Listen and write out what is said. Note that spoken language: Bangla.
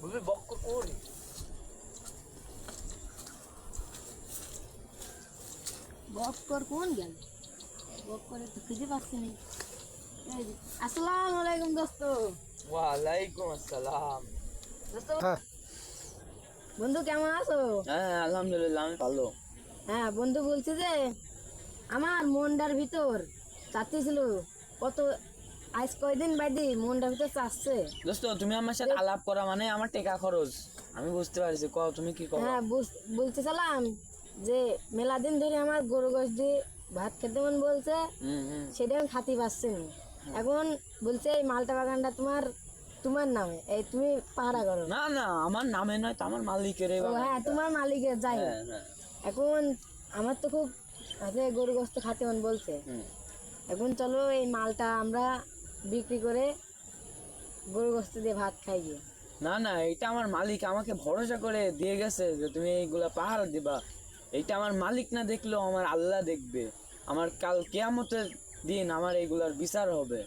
বুঝলি বক্ক করি বক্কর কোন গেল? বক্করে তো খুঁজে পাচ্ছি না। এই যে, আসসালামু আলাইকুম দোস্ত। ওয়ালাইকুম আসসালাম। দোস্ত, বন্ধু কেমন আছো? হ্যাঁ আলহামদুলিল্লাহ আমি ভালো। হ্যাঁ বন্ধু, বলছি যে আমার মনটার ভিতর চাচ্ছিল কত, আজ কয়দিন বাদে মনটার ভিতর চাচ্ছে। দোস্ত তুমি আমার সাথে আলাপ করা মানে আমার টাকা খরচ, আমি বুঝতে পারছি। কও তুমি কি করো? হ্যাঁ বলতেছিলাম যে মেলা দিন ধরে আমার গরু গোশ দিয়ে ভাত খেতে মন বলছে, সেটা আমি খাতে পারছি না। এখন বলছে এই মালটা বাগানটা তোমার তোমার নামে, এই তুমি পাহারা করো। না না, আমার নামে নয় তো, আমার মালিকের। ও হ্যাঁ, তোমার মালিকের, যাই হোক। এখন আমার তো খুব আছে গরু গোস্ত খাতে মন বলছে। এখন চলো এই মালটা আমরা বিক্রি করে গরু গোস্ত দিয়ে ভাত খাই গিয়ে। না না, এটা আমার মালিক আমাকে ভরসা করে দিয়ে গেছে যে তুমি এইগুলা পাহারা দিবা। এইটা আমার মালিক না দেখলেও আমার আল্লাহ দেখবে। আমার কাল কিয়ামতের দিন আমার এইগুলার বিচার হবে।